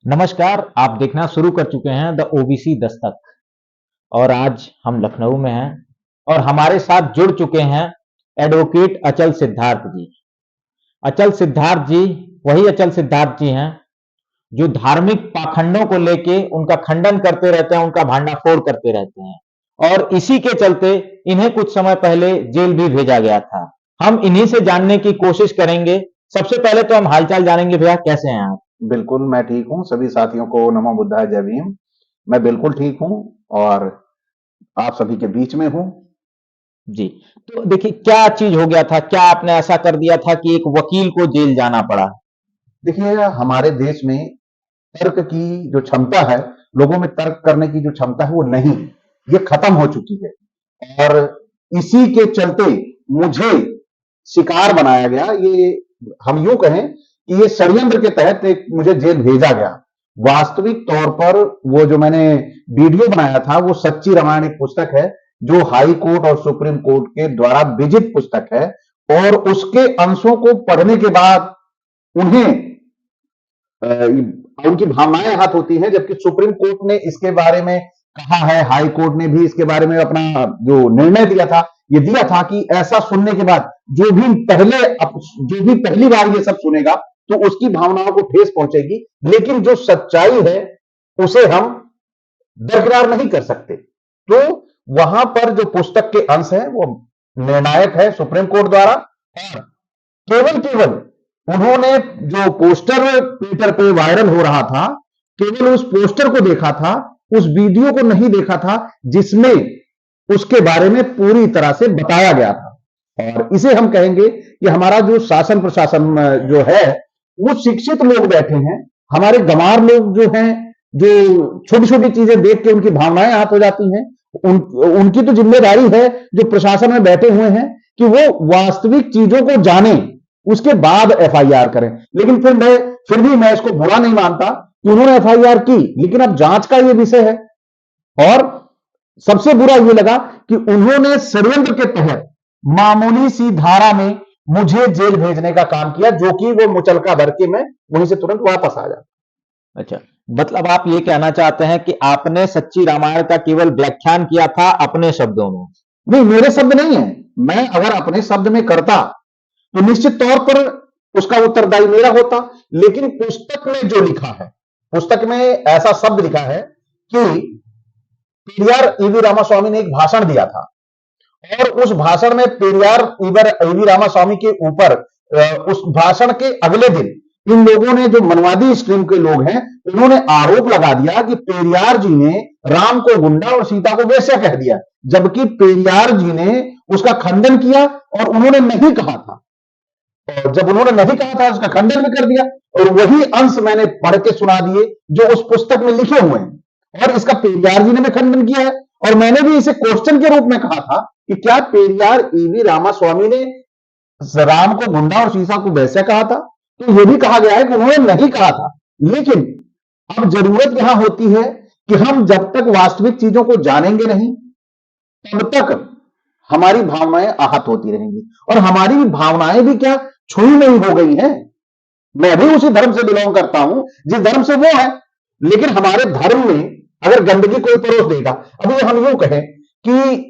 नमस्कार, आप देखना शुरू कर चुके हैं द ओबीसी दस्तक और आज हम लखनऊ में हैं और हमारे साथ जुड़ चुके हैं एडवोकेट अचल सिद्धार्थ जी। अचल सिद्धार्थ जी वही अचल सिद्धार्थ जी हैं जो धार्मिक पाखंडों को लेके उनका खंडन करते रहते हैं, उनका भांडाफोड़ करते रहते हैं और इसी के चलते इन्हें कुछ समय पहले जेल भी भेजा गया था। हम इन्हीं से जानने की कोशिश करेंगे। सबसे पहले तो हम हालचाल जानेंगे, भैया कैसे हैं आप? बिल्कुल, मैं ठीक हूँ। सभी साथियों को नमो बुद्धाय, जय भीम। मैं बिल्कुल ठीक हूँ और आप सभी के बीच में हूँ। जी। तो देखिए क्या चीज हो गया था, क्या आपने ऐसा कर दिया था कि एक वकील को जेल जाना पड़ा? देखिए, हमारे देश में तर्क की जो क्षमता है, लोगों में तर्क करने की जो क्षमता है वो नहीं है, ये खत्म हो चुकी है और इसी के चलते मुझे शिकार बनाया गया। ये हम यूं कहें कि ये षड्यंत्र के तहत एक मुझे जेल भेजा गया। वास्तविक तौर पर वो जो मैंने वीडियो बनाया था वो सच्ची रामायण एक पुस्तक है जो हाई कोर्ट और सुप्रीम कोर्ट के द्वारा विजित पुस्तक है और उसके अंशों को पढ़ने के बाद उन्हें उनकी भावनाएं आहत होती हैं, जबकि सुप्रीम कोर्ट ने इसके बारे में कहा है, हाई कोर्ट ने भी इसके बारे में अपना जो निर्णय दिया था, ये दिया था कि ऐसा सुनने के बाद जो भी पहली बार ये सब सुनेगा तो उसकी भावनाओं को ठेस पहुंचेगी, लेकिन जो सच्चाई है उसे हम दरकिनार नहीं कर सकते। तो वहां पर जो पुस्तक के अंश है वो निर्णायक है सुप्रीम कोर्ट द्वारा और केवल केवल उन्होंने जो पोस्टर ट्विटर पे वायरल हो रहा था, केवल उस पोस्टर को देखा था, उस वीडियो को नहीं देखा था जिसमें उसके बारे में पूरी तरह से बताया गया था। और इसे हम कहेंगे कि हमारा जो शासन प्रशासन जो है वो शिक्षित लोग बैठे हैं, हमारे गंवार लोग जो हैं, जो छोटी छोटी चीजें देख के उनकी भावनाएं आहत हो जाती हैं, उनकी तो जिम्मेदारी है जो प्रशासन में बैठे हुए हैं कि वो वास्तविक चीजों को जाने, उसके बाद एफआईआर करें। लेकिन फिर भी मैं इसको बुरा नहीं मानता कि उन्होंने एफआईआर की, लेकिन अब जांच का ये विषय है। और सबसे बुरा ये लगा कि उन्होंने षड्यंत्र के तहत मामूली सी धारा में मुझे जेल भेजने का काम किया, जो कि वो मुचलका भर के मैं वहीं से तुरंत वापस आ जाता। अच्छा, मतलब आप ये कहना चाहते हैं कि आपने सच्ची रामायण का केवल व्याख्यान किया था अपने शब्दों में? नहीं, मेरे शब्द नहीं है। मैं अगर अपने शब्द में करता तो निश्चित तौर पर उसका उत्तरदायी मेरा होता, लेकिन पुस्तक में जो लिखा है, पुस्तक में ऐसा शब्द लिखा है कि पेरियार ईवी रामास्वामी ने एक भाषण दिया था और उस भाषण में पेरियार ईवी रामास्वामी के ऊपर उस भाषण के अगले दिन इन लोगों ने, जो मनवादी स्ट्रीम के लोग हैं, उन्होंने आरोप लगा दिया कि पेरियार जी ने राम को गुंडा और सीता को वेश्या कह दिया, जबकि पेरियार जी ने उसका खंडन किया और उन्होंने नहीं कहा था। और जब उन्होंने नहीं कहा था उसका खंडन भी कर दिया और वही अंश मैंने पढ़ के सुना दिए जो उस पुस्तक में लिखे हुए हैं और इसका पेरियार जी ने भी खंडन किया है। और मैंने भी इसे क्वेश्चन के रूप में कहा था कि क्या पेरियार ईवी रामास्वामी ने राम को गुंडा और सीता को वैसा कहा था? तो यह भी कहा गया है कि उन्होंने नहीं कहा था। लेकिन अब जरूरत यहां होती है कि हम जब तक वास्तविक चीजों को जानेंगे नहीं, तब तक हमारी भावनाएं आहत होती रहेंगी और हमारी भावनाएं भी क्या छुई नहीं हो गई हैं। मैं भी उसी धर्म से बिलोंग करता हूं जिस धर्म से वो है, लेकिन हमारे धर्म में अगर गंदगी कोई परोस देगा, अभी हम यूं कहें कि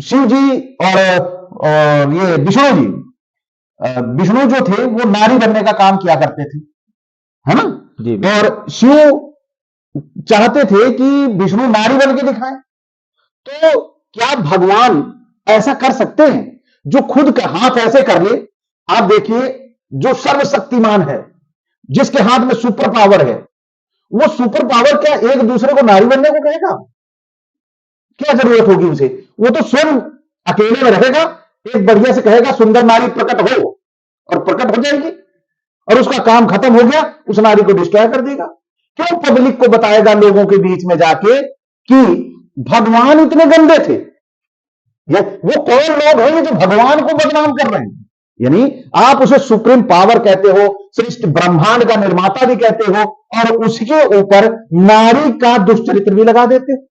शिव जी और ये विष्णु जी, विष्णु जो थे वो नारी बनने का काम किया करते थे, है ना? जी और शिव चाहते थे कि विष्णु नारी बन के दिखाएं। तो क्या भगवान ऐसा कर सकते हैं जो खुद का हाथ ऐसे कर ले? आप देखिए, जो सर्वशक्तिमान है, जिसके हाथ में सुपर पावर है, वो सुपर पावर क्या एक दूसरे को नारी बनने को कहेगा? क्या जरूरत होगी उसे? वो तो स्वयं अकेले में रहेगा, एक बढ़िया से कहेगा सुंदर नारी प्रकट हो, और प्रकट हो जाएगी और उसका काम खत्म हो गया, उस नारी को डिस्ट्रॉय कर देगा। क्यों पब्लिक को बताएगा लोगों के बीच में जाके कि भगवान इतने गंदे थे? वो कौन लोग हैं जो भगवान को बदनाम कर रहे हैं? यानी आप उसे सुप्रीम पावर कहते हो, सृष्टि ब्रह्मांड का निर्माता भी कहते हो, और उसके ऊपर नारी का दुष्चरित्र भी लगा देते हो।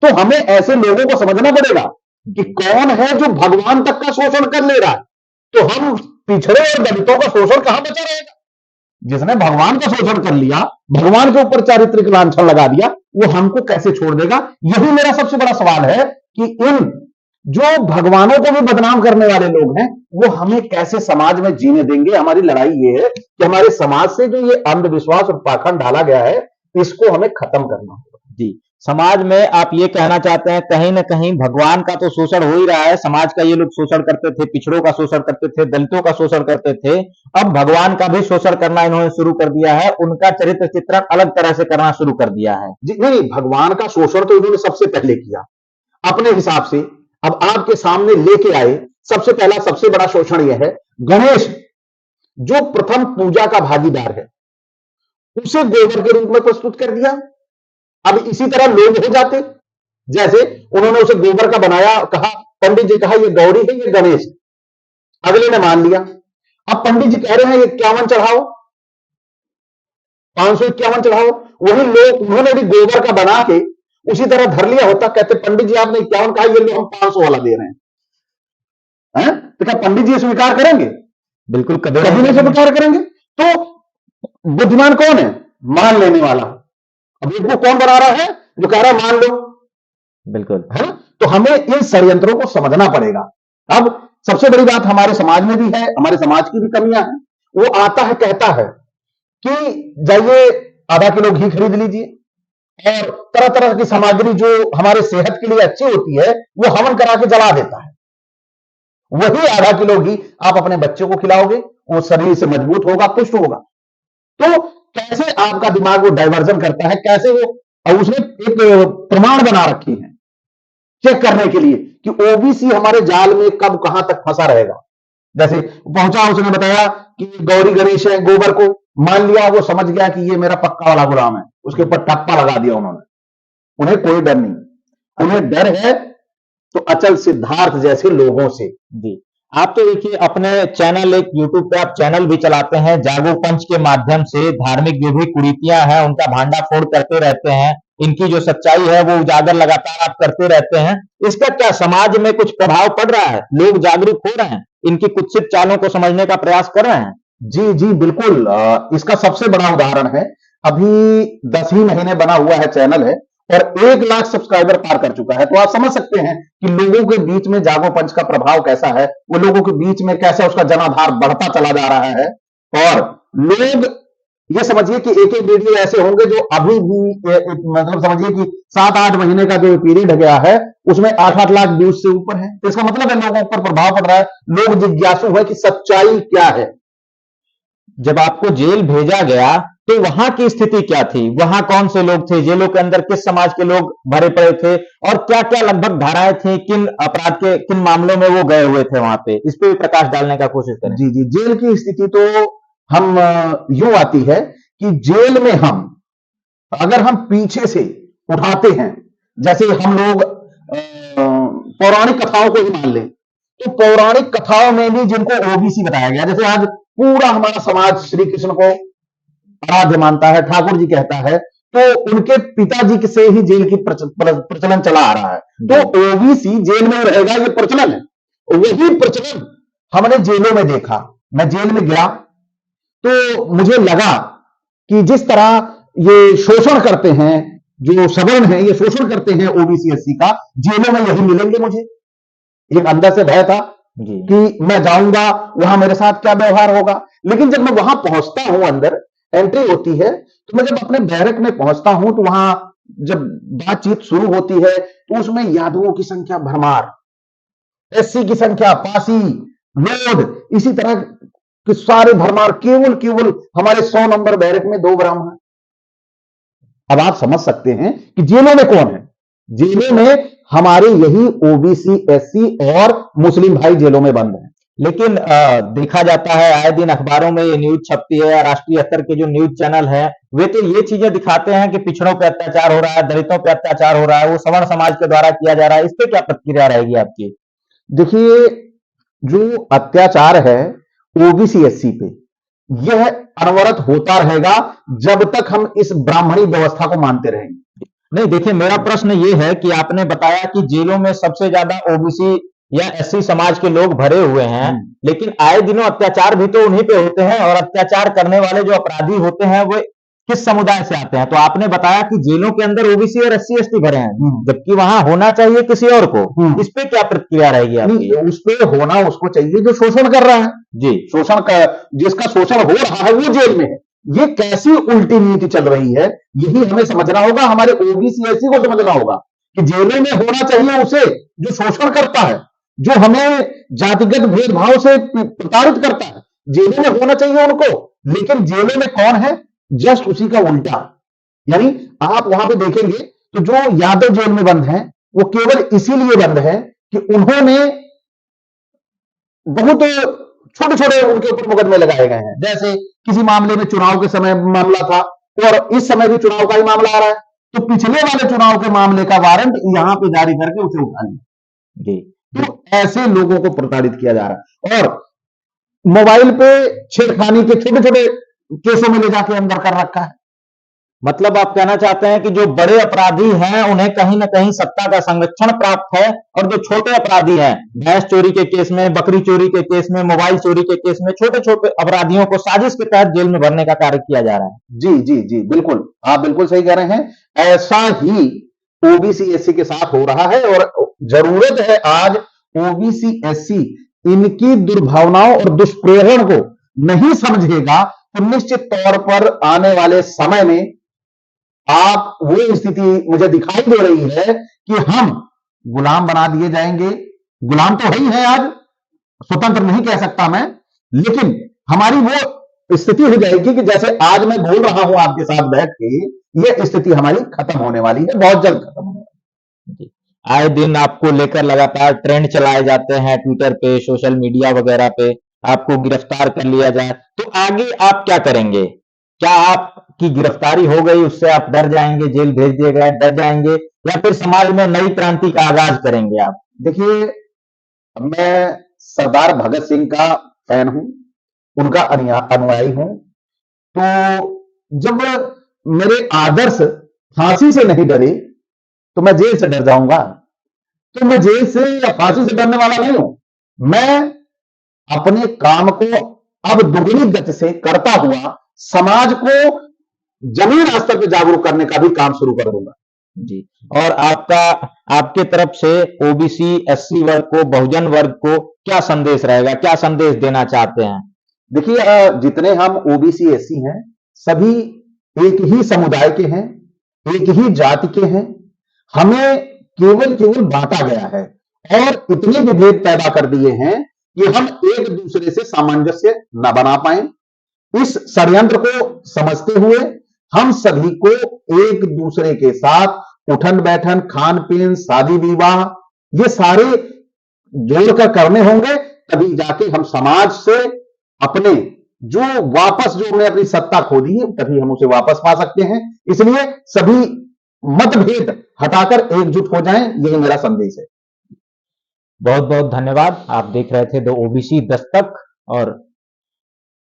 तो हमें ऐसे लोगों को समझना पड़ेगा कि कौन है जो भगवान तक का शोषण कर ले रहा है। तो हम पिछड़े और दलितों का शोषण कहां बचा रहेगा? जिसने भगवान का शोषण कर लिया, भगवान के ऊपर चारित्रिक लांछन लगा दिया, वो हमको कैसे छोड़ देगा? यही मेरा सबसे बड़ा सवाल है कि इन जो भगवानों को भी बदनाम करने वाले लोग हैं, वो हमें कैसे समाज में जीने देंगे? हमारी लड़ाई ये है कि हमारे समाज से जो ये अंधविश्वास और पाखंड डाला गया है, इसको हमें खत्म करना होगा। जी, समाज में आप ये कहना चाहते हैं कहीं न कहीं भगवान का तो शोषण हो ही रहा है, समाज का ये लोग शोषण करते थे, पिछड़ों का शोषण करते थे, दलितों का शोषण करते थे, अब भगवान का भी शोषण करना इन्होंने शुरू कर दिया है, उनका चरित्र चित्रण अलग तरह से करना शुरू कर दिया है। जी नहीं, भगवान का शोषण तो इन्होंने सबसे पहले किया अपने हिसाब से। अब आपके सामने लेके आए, सबसे पहला सबसे बड़ा शोषण यह है, गणेश जो प्रथम पूजा का भागीदार है, उसे गोबर के रूप में प्रस्तुत कर दिया। अब इसी तरह लोग हो जाते, जैसे उन्होंने उसे गोबर का बनाया, कहा पंडित जी कहा ये गौरी है, ये गणेश, अगले ने मान लिया। अब पंडित जी कह रहे हैं 51 चढ़ाओ, 551 चढ़ाओ, वही लोग उन्होंने भी गोबर का बना के उसी तरह धर लिया होता, कहते पंडित जी आपने 51 कहा, ये लो हम 500 वाला दे रहे हैं। तो क्या पंडित जी स्वीकार करेंगे? बिल्कुल कभी नहीं स्वीकार करेंगे। तो बुद्धिमान कौन है? मान लेने वाला। अब इसको कौन बना रहा है? जो कह रहा है मान लो। बिल्कुल है ना? तो हमें इन षड्यंत्रों को समझना पड़ेगा। अब सबसे बड़ी बात हमारे समाज में भी है, हमारे समाज की भी कमियां हैं। वो आता है कहता है कि जाइए आधा किलो घी खरीद लीजिए और तरह तरह की सामग्री जो हमारे सेहत के लिए अच्छी होती है वो हवन करा के जला देता है। वही आधा किलो घी आप अपने बच्चे को खिलाओगे, वो शरीर से मजबूत होगा, पुष्ट होगा। तो कैसे आपका दिमाग वो डाइवर्जन करता है, कैसे वो, और उसने एक प्रमाण बना रखी है चेक करने के लिए कि ओबीसी हमारे जाल में कब कहां तक फंसा रहेगा। जैसे पहुंचा, उसने बताया कि गौरी गणेश है, गोबर को मान लिया, वो समझ गया कि ये मेरा पक्का वाला गुलाम है, उसके ऊपर टप्पा लगा दिया उन्होंने। उन्हें कोई डर नहीं, उन्हें डर है तो अचल सिद्धार्थ जैसे लोगों से। जी, आप तो देखिए अपने चैनल, एक यूट्यूब पे आप चैनल भी चलाते हैं, जागो पंच के माध्यम से धार्मिक जो भी कुरीतियां हैं उनका भांडाफोड़ करते रहते हैं, इनकी जो सच्चाई है वो उजागर लगातार आप करते रहते हैं। इसका क्या समाज में कुछ प्रभाव पड़ रहा है? लोग जागरूक हो रहे हैं, इनकी कुत्सित चालों को समझने का प्रयास कर रहे हैं? जी जी बिल्कुल। इसका सबसे बड़ा उदाहरण है, अभी 10 ही महीने बना हुआ है चैनल है और 1 लाख सब्सक्राइबर पार कर चुका है। तो आप समझ सकते हैं कि लोगों के बीच में जागो पंच का प्रभाव कैसा है, वो लोगों के बीच में कैसे उसका जनाधार बढ़ता चला जा रहा है। और लोग ये समझिए कि एक एक वीडियो ऐसे होंगे जो अभी भी मतलब समझिए कि 7-8 महीने का जो पीरियड गया है उसमें 8-8 लाख व्यूज से ऊपर है। तो इसका मतलब है लोगों पर प्रभाव पड़ रहा है, लोग जिज्ञासु है कि सच्चाई क्या है। जब आपको जेल भेजा गया तो वहां की स्थिति क्या थी? वहां कौन से लोग थे? जेलों के अंदर किस समाज के लोग भरे पड़े थे और क्या क्या लगभग धाराएं थी? किन अपराध के किन मामलों में वो गए हुए थे वहां पे? इस पे भी प्रकाश डालने का कोशिश करें। जी जी, जेल की स्थिति तो हम यूं आती है कि जेल में हम अगर हम पीछे से उठाते हैं, जैसे हम लोग पौराणिक कथाओं को ही मान लें, तो पौराणिक कथाओं में भी जिनको ओबीसी बताया गया, जैसे आज पूरा हमारा समाज श्री कृष्ण को आराध्य मानता है, ठाकुर जी कहता है, तो उनके पिताजी से ही जेल की प्रचलन चला आ रहा है। तो ओबीसी जेल में रहेगा, ये प्रचलन है। वही प्रचलन हमने जेलों में देखा। मैं जेल में गया तो मुझे लगा कि जिस तरह ये शोषण करते हैं, जो सवर्ण है ये शोषण करते हैं ओबीसी एससी का, जेलों में यही मिलेंगे मुझे। एक अंदर से भय था कि मैं जाऊंगा वहां मेरे साथ क्या व्यवहार होगा। लेकिन जब मैं वहां पहुंचता हूं, अंदर एंट्री होती है, तो मैं जब अपने बैरक में पहुंचता हूं तो वहां जब बातचीत शुरू होती है तो उसमें यादवों की संख्या भरमार, एससी की संख्या पासी, लोध, इसी तरह के सारे भरमार। केवल केवल हमारे 100 नंबर बैरक में 2 ब्राह्मण। अब आप समझ सकते हैं कि जेलों में कौन है। जेलों में हमारे यही ओबीसी एससी और मुस्लिम भाई जेलों में बंद हैं। लेकिन देखा जाता है आए दिन अखबारों में ये न्यूज छपती है, राष्ट्रीय स्तर के जो न्यूज चैनल है वे तो ये चीजें दिखाते हैं कि पिछड़ों पे अत्याचार हो रहा है, दलितों पे अत्याचार हो रहा है, वो सवर्ण समाज के द्वारा किया जा रहा है। इस पे क्या प्रतिक्रिया रहेगी आपकी? देखिए, जो अत्याचार है ओबीसी एससी पे, यह अनवरत होता रहेगा जब तक हम इस ब्राह्मणी व्यवस्था को मानते रहेंगे। नहीं, देखिए मेरा प्रश्न ये है कि आपने बताया कि जेलों में सबसे ज्यादा ओबीसी या एससी समाज के लोग भरे हुए हैं, लेकिन आए दिनों अत्याचार भी तो उन्हीं पे होते हैं, और अत्याचार करने वाले जो अपराधी होते हैं वो किस समुदाय से आते हैं? तो आपने बताया कि जेलों के अंदर ओबीसी और एससी एसटी भरे हैं, जबकि वहां होना चाहिए किसी और को। इस पे क्या प्रतिक्रिया रहेगी आपकी? उस पे होना उसको चाहिए जो शोषण कर रहा है जी। शोषण का, जिसका शोषण हो रहा है वो जेल में है। ये कैसी उल्टी नीति चल रही है, यही हमें समझना होगा, हमारे ओबीसी एससी को समझना होगा कि जेलों में होना चाहिए उसे जो शोषण करता है, जो हमें जातिगत भेदभाव से प्रताड़ित करता है, जेलों में होना चाहिए उनको। लेकिन जेलों में कौन है? जस्ट उसी का उल्टा। यानी आप वहां पे देखेंगे तो जो यादव जेल में बंद हैं वो केवल इसीलिए बंद है कि उन्होंने बहुत छोटे छोटे उनके ऊपर मुकदमे लगाए गए हैं। जैसे किसी मामले में चुनाव के समय मामला था और इस समय भी चुनाव का ही मामला आ रहा है, तो पिछले वाले चुनाव के मामले का वारंट यहां पे जारी करके उसे उठा लिया। जी। तो ऐसे लोगों को प्रताड़ित किया जा रहा है और मोबाइल पे छेड़खानी के छोटे छोटे केसों में ले जाके अंदर कर रखा है। मतलब आप कहना चाहते हैं कि जो बड़े अपराधी हैं उन्हें कहीं ना कहीं सत्ता का संरक्षण प्राप्त है, और जो छोटे अपराधी हैं, भैंस चोरी के केस में, बकरी चोरी के केस में, मोबाइल चोरी के केस में, छोटे छोटे अपराधियों को साजिश के तहत जेल में भरने का कार्य किया जा रहा है। जी जी जी, बिल्कुल, आप बिल्कुल सही कह रहे हैं। ऐसा ही ओबीसी एससी के साथ हो रहा है और जरूरत है आज ओबीसी एससी इनकी दुर्भावनाओं और दुष्प्रेरण को नहीं समझेगा तो निश्चित तौर पर आने वाले समय में आप वो स्थिति मुझे दिखाई दे रही है कि हम गुलाम बना दिए जाएंगे। गुलाम तो ही है आज, स्वतंत्र नहीं कह सकता मैं, लेकिन हमारी वो स्थिति हो जाएगी कि जैसे आज मैं बोल रहा हूं आपके साथ बैठ के, ये स्थिति हमारी खत्म होने वाली है, बहुत जल्द खत्म होने वाली है। आए दिन आपको लेकर लगातार ट्रेंड चलाए जाते हैं ट्विटर पे, सोशल मीडिया वगैरह पे, आपको गिरफ्तार कर लिया जाए तो आगे आप क्या करेंगे? क्या आपकी गिरफ्तारी हो गई उससे आप डर जाएंगे, जेल भेज दिए गए डर जाएंगे, या फिर समाज में नई क्रांति का आगाज करेंगे आप? देखिए, मैं सरदार भगत सिंह का फैन हूं, उनका अनुयायी हूं। तो जब मेरे आदर्श फांसी से नहीं डरे तो मैं जेल से डर जाऊंगा? तो मैं जेल से या फांसी से डरने वाला नहीं हूं। मैं अपने काम को अब दुगनी गति से करता हुआ समाज को जमीन स्तर पर जागरूक करने का भी काम शुरू कर दूंगा। जी। और आपके तरफ से ओबीसी एससी वर्ग को, बहुजन वर्ग को क्या संदेश रहेगा, क्या संदेश देना चाहते हैं? देखिए, जितने हम ओबीसी एससी हैं सभी एक ही समुदाय के हैं, एक ही जाति के हैं। हमें केवल केवल बांटा गया है और इतने विभेद पैदा कर दिए हैं कि हम एक दूसरे से सामंजस्य न बना पाए। इस षड्यंत्र को समझते हुए हम सभी को एक दूसरे के साथ उठन बैठन, खान पीन, शादी विवाह ये सारे जोड़कर करने होंगे, तभी जाके हम समाज से अपने जो हमने अपनी सत्ता खो दी है तभी हम उसे वापस पा सकते हैं। इसलिए सभी मतभेद हटाकर एकजुट हो जाएं, यही मेरा संदेश है। बहुत बहुत धन्यवाद। आप देख रहे थे द ओबीसी दस्तक, और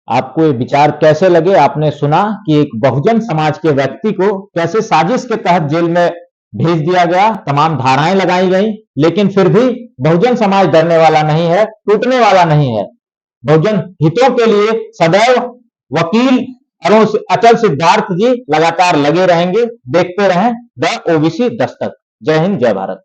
आपको ये विचार कैसे लगे? आपने सुना कि एक बहुजन समाज के व्यक्ति को कैसे साजिश के तहत जेल में भेज दिया गया, तमाम धाराएं लगाई गई, लेकिन फिर भी बहुजन समाज डरने वाला नहीं है, टूटने वाला नहीं है। बहुजन हितों के लिए सदैव वकील अचल सिद्धार्थ जी लगातार लगे रहेंगे। देखते रहें द ओबीसी दस्तक। जय हिंद, जय भारत।